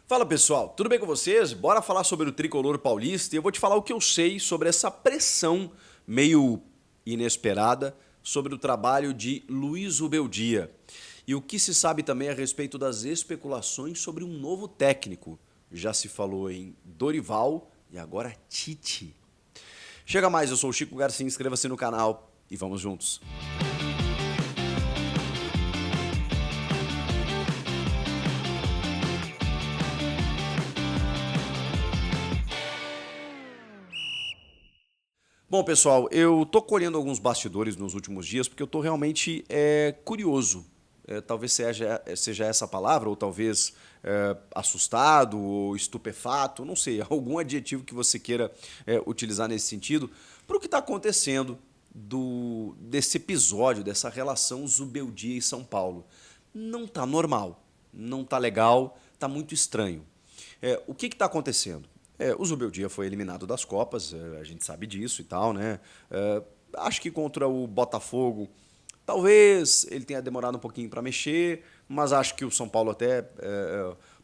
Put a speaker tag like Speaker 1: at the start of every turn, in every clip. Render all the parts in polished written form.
Speaker 1: Fala pessoal, tudo bem com vocês? Bora falar sobre o tricolor paulista e eu vou te falar o que eu sei sobre essa pressão meio inesperada sobre o trabalho de Luiz Ubeldia. E o que se sabe também a respeito das especulações sobre um novo técnico. Já se falou em Dorival e agora Tite. Chega mais, eu sou o Chico Garcia, inscreva-se no canal e vamos juntos. Bom, pessoal, eu tô colhendo alguns bastidores nos últimos dias porque eu tô realmente curioso. Talvez seja essa a palavra, ou talvez assustado ou estupefato, não sei, algum adjetivo que você queira utilizar nesse sentido, para o que está acontecendo desse episódio, dessa relação Zubeldia e São Paulo. Não tá normal, não tá legal, tá muito estranho. O que está acontecendo? O Zubeldia foi eliminado das Copas, a gente sabe disso e tal, né? Acho que contra o Botafogo, talvez ele tenha demorado um pouquinho para mexer, mas acho que o São Paulo até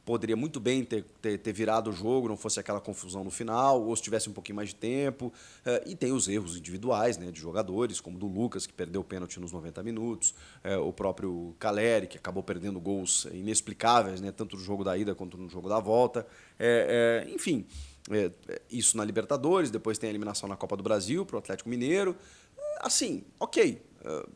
Speaker 1: poderia muito bem ter virado o jogo, não fosse aquela confusão no final, ou se tivesse um pouquinho mais de tempo. E tem os erros individuais, né, de jogadores, como do Lucas, que perdeu o pênalti nos 90 minutos, o próprio Caleri, que acabou perdendo gols inexplicáveis, né, tanto no jogo da ida quanto no jogo da volta. Enfim, isso na Libertadores, depois tem a eliminação na Copa do Brasil para o Atlético Mineiro. Assim, ok.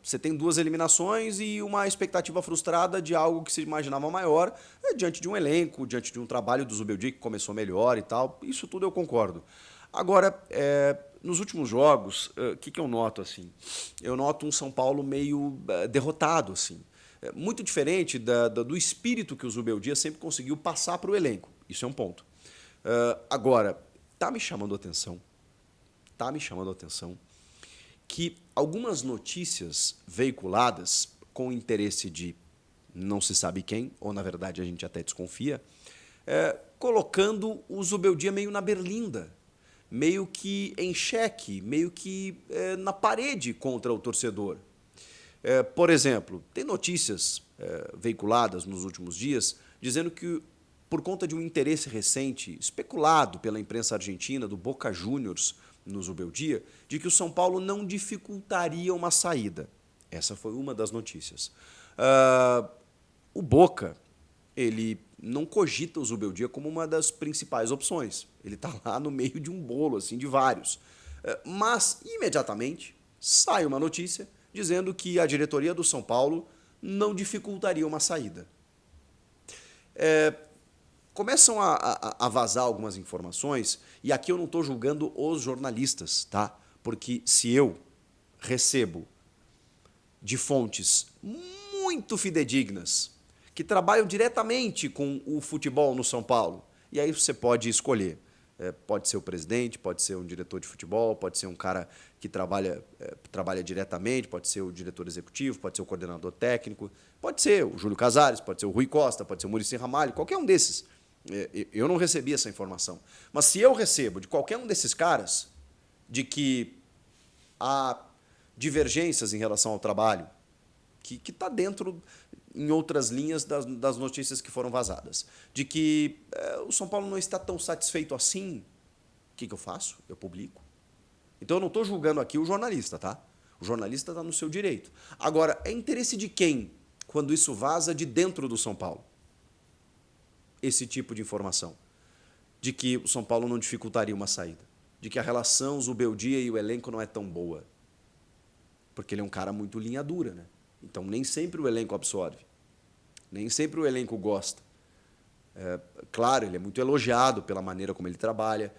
Speaker 1: Você tem duas eliminações e uma expectativa frustrada de algo que se imaginava maior diante de um elenco, diante de um trabalho do Zubeldia que começou melhor e tal. Isso tudo eu concordo. Agora, nos últimos jogos, o que eu noto assim? Eu noto um São Paulo meio derrotado, assim. Muito diferente do espírito que o Zubeldia sempre conseguiu passar para o elenco. Isso é um ponto. Agora, tá me chamando a atenção. Tá me chamando a atenção que algumas notícias veiculadas com interesse de não se sabe quem, ou na verdade a gente até desconfia, colocando o Zubeldia meio na berlinda, meio que em xeque, meio que na parede contra o torcedor. Por exemplo, tem notícias veiculadas nos últimos dias dizendo que, por conta de um interesse recente, especulado pela imprensa argentina, do Boca Juniors, no Zubeldia, de que o São Paulo não dificultaria uma saída. Essa foi uma das notícias. O Boca, ele não cogita o Zubeldia como uma das principais opções. Ele está lá no meio de um bolo, assim, de vários. Mas, imediatamente, sai uma notícia dizendo que a diretoria do São Paulo não dificultaria uma saída. Começam a vazar algumas informações, e aqui eu não estou julgando os jornalistas, tá? Porque se eu recebo de fontes muito fidedignas, que trabalham diretamente com o futebol no São Paulo, e aí você pode escolher. Pode ser o presidente, pode ser um diretor de futebol, pode ser um cara que trabalha diretamente, pode ser o diretor executivo, pode ser o coordenador técnico, pode ser o Júlio Casares, pode ser o Rui Costa, pode ser o Muricy Ramalho, qualquer um desses. Eu não recebi essa informação. Mas se eu recebo de qualquer um desses caras de que há divergências em relação ao trabalho, que está dentro, em outras linhas, das notícias que foram vazadas, de que o São Paulo não está tão satisfeito assim, o que eu faço? Eu publico. Então eu não estou julgando aqui o jornalista, tá? O jornalista está no seu direito. Agora, é interesse de quem quando isso vaza de dentro do São Paulo? Esse tipo de informação, de que o São Paulo não dificultaria uma saída, de que a relação Zubeldia e o elenco não é tão boa, porque ele é um cara muito linha dura, né? Então nem sempre o elenco absorve, nem sempre o elenco gosta. Claro, ele é muito elogiado pela maneira como ele trabalha,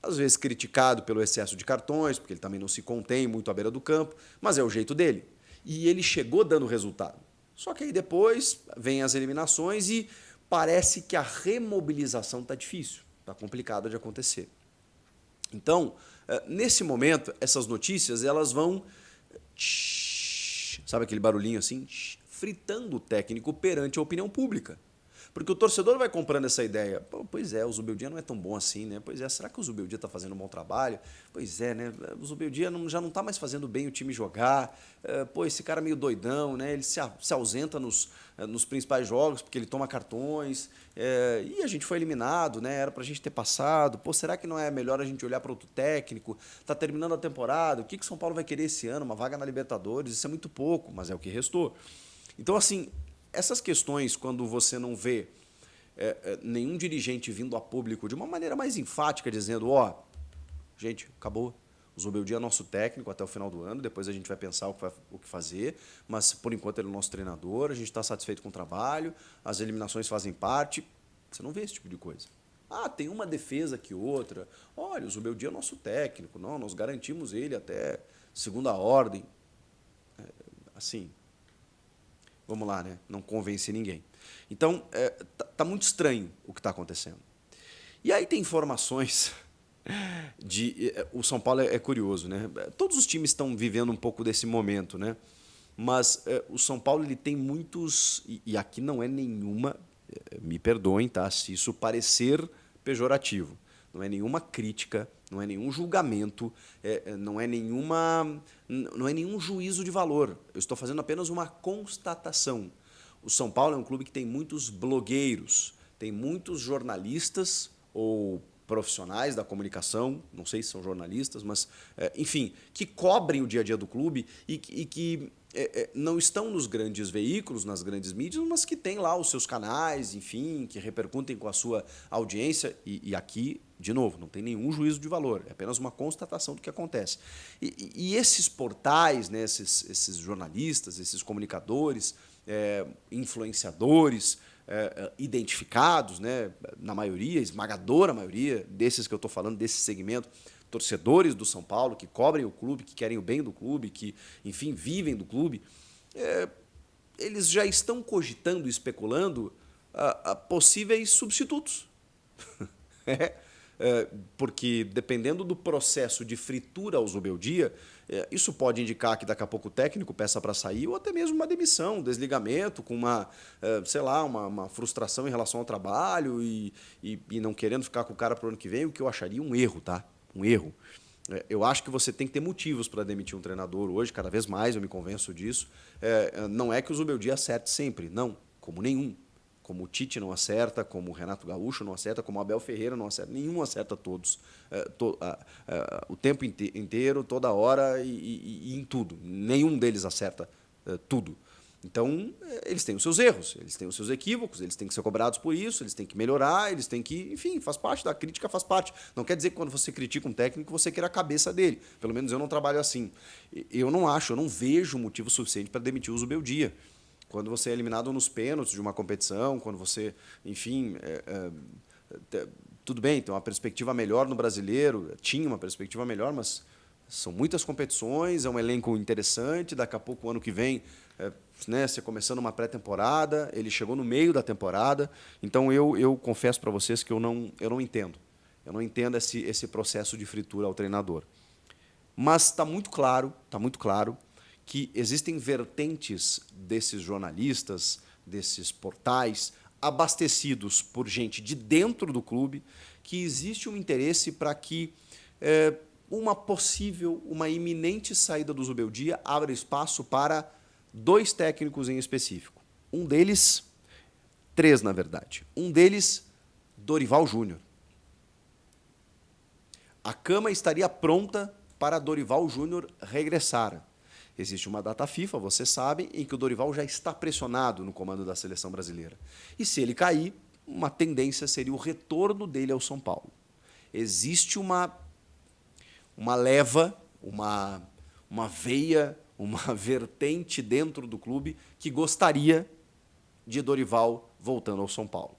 Speaker 1: às vezes criticado pelo excesso de cartões, porque ele também não se contém muito à beira do campo, mas é o jeito dele. E ele chegou dando resultado. Só que aí depois vem as eliminações e parece que a remobilização está difícil, está complicado de acontecer. Então, nesse momento, essas notícias elas vão, sabe aquele barulhinho assim, fritando o técnico perante a opinião pública. Porque o torcedor vai comprando essa ideia. Pô, pois é, o Zubeldia não é tão bom assim, né? Pois é, será que o Zubeldia está fazendo um bom trabalho? Pois é, né? O Zubeldia já não está mais fazendo bem o time jogar. Pô, esse cara é meio doidão, né? Ele se ausenta nos principais jogos porque ele toma cartões. E a gente foi eliminado, né? Era pra gente ter passado. Pô, será que não é melhor a gente olhar para outro técnico? Tá terminando a temporada. O que o São Paulo vai querer esse ano? Uma vaga na Libertadores? Isso é muito pouco, mas é o que restou. Então, assim, essas questões, quando você não vê nenhum dirigente vindo a público de uma maneira mais enfática, dizendo, gente, acabou. O Zubeldia é nosso técnico até o final do ano, depois a gente vai pensar o que fazer, mas por enquanto ele é o nosso treinador, a gente está satisfeito com o trabalho, as eliminações fazem parte. Você não vê esse tipo de coisa. Tem uma defesa que outra. Olha, o Zubeldia é nosso técnico, não, nós garantimos ele até segunda ordem. Assim, vamos lá, né? Não convence ninguém. Então, tá muito estranho o que está acontecendo. E aí tem informações o São Paulo é curioso, né? Todos os times estão vivendo um pouco desse momento, né? Mas o São Paulo ele tem muitos, e aqui não é nenhuma, me perdoem, tá? Se isso parecer pejorativo, não é nenhuma crítica, não é nenhum julgamento, não é nenhum juízo de valor. Eu estou fazendo apenas uma constatação. O São Paulo é um clube que tem muitos blogueiros, tem muitos jornalistas ou profissionais da comunicação, não sei se são jornalistas, mas, enfim, que cobrem o dia a dia do clube e que não estão nos grandes veículos, nas grandes mídias, mas que têm lá os seus canais, enfim, que repercutem com a sua audiência. E aqui, de novo, não tem nenhum juízo de valor, é apenas uma constatação do que acontece. E esses portais, né, esses jornalistas, esses comunicadores, influenciadores, identificados, né, na maioria, esmagadora maioria desses que eu estou falando, desse segmento, torcedores do São Paulo, que cobrem o clube, que querem o bem do clube, que, enfim, vivem do clube, eles já estão cogitando, especulando a possíveis substitutos. Porque, dependendo do processo de fritura ao Zubeldia, isso pode indicar que daqui a pouco o técnico peça para sair ou até mesmo uma demissão, um desligamento, com uma frustração em relação ao trabalho e não querendo ficar com o cara para o ano que vem, o que eu acharia um erro, tá? Um erro. Eu acho que você tem que ter motivos para demitir um treinador hoje, cada vez mais eu me convenço disso. Não é que o Zubeldia acerte sempre, não, como nenhum. Como o Tite não acerta, como o Renato Gaúcho não acerta, como o Abel Ferreira não acerta. Nenhum acerta todos. O tempo inteiro, toda hora e em tudo. Nenhum deles acerta tudo. Então, eles têm os seus erros, eles têm os seus equívocos, eles têm que ser cobrados por isso, eles têm que melhorar, eles têm que... Enfim, faz parte da crítica, faz parte. Não quer dizer que quando você critica um técnico, você queira a cabeça dele. Pelo menos eu não trabalho assim. Eu não vejo motivo suficiente para demitir o Zubeldia. Quando você é eliminado nos pênaltis de uma competição, quando você, enfim, tudo bem, tem uma perspectiva melhor no brasileiro, tinha uma perspectiva melhor, mas são muitas competições, é um elenco interessante, daqui a pouco, o ano que vem, você começando uma pré-temporada, ele chegou no meio da temporada, então eu confesso para vocês que eu não entendo. Eu não entendo esse processo de fritura ao treinador. Mas está muito claro que existem vertentes desses jornalistas, desses portais, abastecidos por gente de dentro do clube, que existe um interesse para que uma iminente saída do Zubeldia abra espaço para 2 técnicos em específico. Um deles, 3, na verdade. Um deles, Dorival Júnior. A cama estaria pronta para Dorival Júnior regressar. Existe uma data FIFA, vocês sabem, em que o Dorival já está pressionado no comando da seleção brasileira. E se ele cair, uma tendência seria o retorno dele ao São Paulo. Existe uma leva, uma veia, uma vertente dentro do clube que gostaria de Dorival voltando ao São Paulo.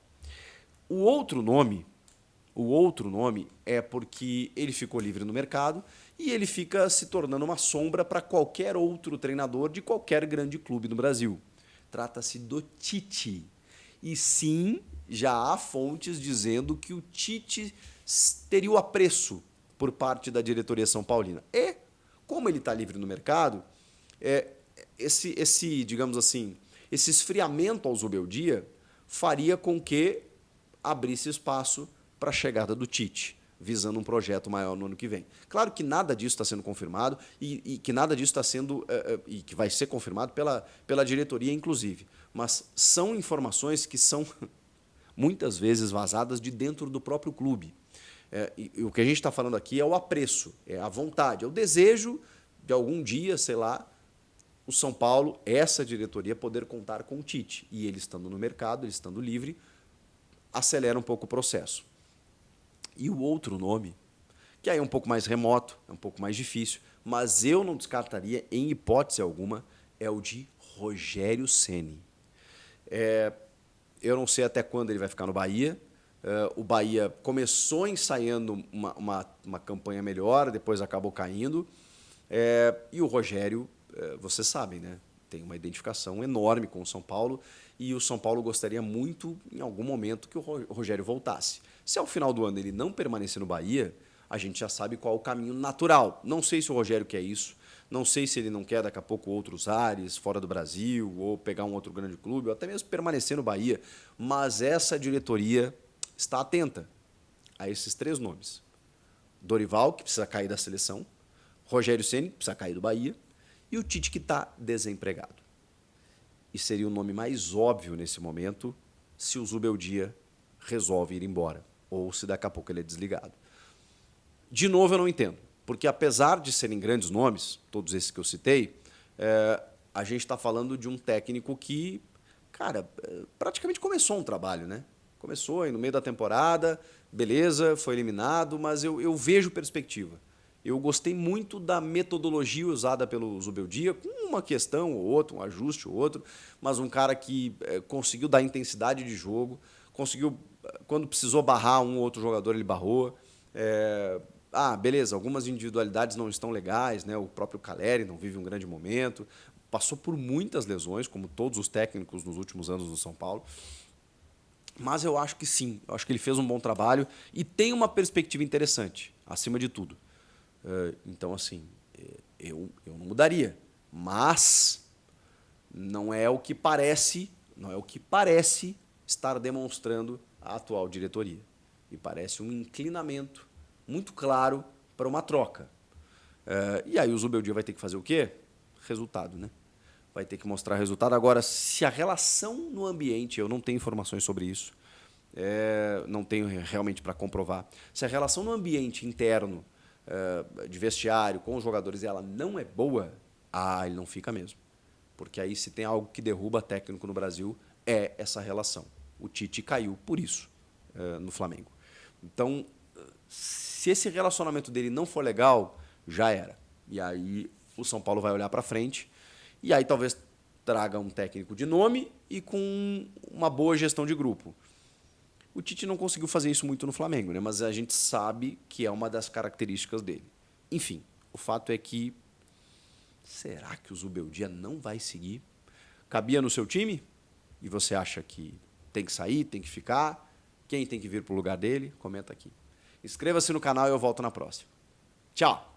Speaker 1: O outro nome é porque ele ficou livre no mercado e ele fica se tornando uma sombra para qualquer outro treinador de qualquer grande clube no Brasil. Trata-se do Tite. E sim, já há fontes dizendo que o Tite teria o apreço por parte da diretoria são paulina. E, como ele está livre no mercado, digamos assim, esse esfriamento ao Zubeldia faria com que abrisse espaço para a chegada do Tite, visando um projeto maior no ano que vem. Claro que nada disso está sendo confirmado e que nada disso está sendo e que vai ser confirmado pela diretoria, inclusive. Mas são informações que são muitas vezes vazadas de dentro do próprio clube. E o que a gente está falando aqui é o apreço, é a vontade, é o desejo de algum dia, sei lá, o São Paulo, essa diretoria, poder contar com o Tite. E ele estando no mercado, ele estando livre, acelera um pouco o processo. E o outro nome, que aí é um pouco mais remoto, é um pouco mais difícil, mas eu não descartaria, em hipótese alguma, é o de Rogério Ceni. Eu não sei até quando ele vai ficar no Bahia. O Bahia começou ensaiando uma campanha melhor, depois acabou caindo. E o Rogério, vocês sabem, né? Tem uma identificação enorme com o São Paulo e o São Paulo gostaria muito, em algum momento, que o Rogério voltasse. Se ao final do ano ele não permanecer no Bahia, a gente já sabe qual é o caminho natural. Não sei se o Rogério quer isso, não sei se ele não quer daqui a pouco outros ares, fora do Brasil, ou pegar um outro grande clube, ou até mesmo permanecer no Bahia, mas essa diretoria está atenta a esses três nomes. Dorival, que precisa cair da seleção, Rogério Ceni, que precisa cair do Bahia, e o Tite, que está desempregado. E seria o nome mais óbvio nesse momento se o Zubeldia resolve ir embora, ou se daqui a pouco ele é desligado. De novo, eu não entendo, porque apesar de serem grandes nomes, todos esses que eu citei, a gente está falando de um técnico que, cara, praticamente começou um trabalho, né? Começou aí no meio da temporada, beleza, foi eliminado, mas eu vejo perspectiva. Eu gostei muito da metodologia usada pelo Zubeldia, com uma questão ou outra, um ajuste ou outro, mas um cara que conseguiu dar intensidade de jogo, conseguiu, quando precisou barrar um ou outro jogador, ele barrou. Beleza, algumas individualidades não estão legais, né? O próprio Caleri não vive um grande momento, passou por muitas lesões, como todos os técnicos nos últimos anos do São Paulo. Mas eu acho que sim, eu acho que ele fez um bom trabalho e tem uma perspectiva interessante, acima de tudo. Então, assim, eu não mudaria, mas não é o que parece estar demonstrando a atual diretoria. E parece um inclinamento muito claro para uma troca. E aí o Zubeldia vai ter que fazer o quê? Resultado, né? Vai ter que mostrar resultado. Agora, se a relação no ambiente, eu não tenho informações sobre isso, não tenho realmente para comprovar, se a relação no ambiente interno de vestiário com os jogadores ela não é boa, ele não fica mesmo. Porque aí se tem algo que derruba técnico no Brasil é essa relação. O Tite caiu por isso no Flamengo. Então, se esse relacionamento dele não for legal, já era. E aí o São Paulo vai olhar para frente e aí talvez traga um técnico de nome e com uma boa gestão de grupo. O Tite não conseguiu fazer isso muito no Flamengo, né? Mas a gente sabe que é uma das características dele. Enfim, o fato é que será que o Zubeldia não vai seguir? Cabia no seu time? E você acha que tem que sair, tem que ficar? Quem tem que vir para o lugar dele? Comenta aqui. Inscreva-se no canal e eu volto na próxima. Tchau!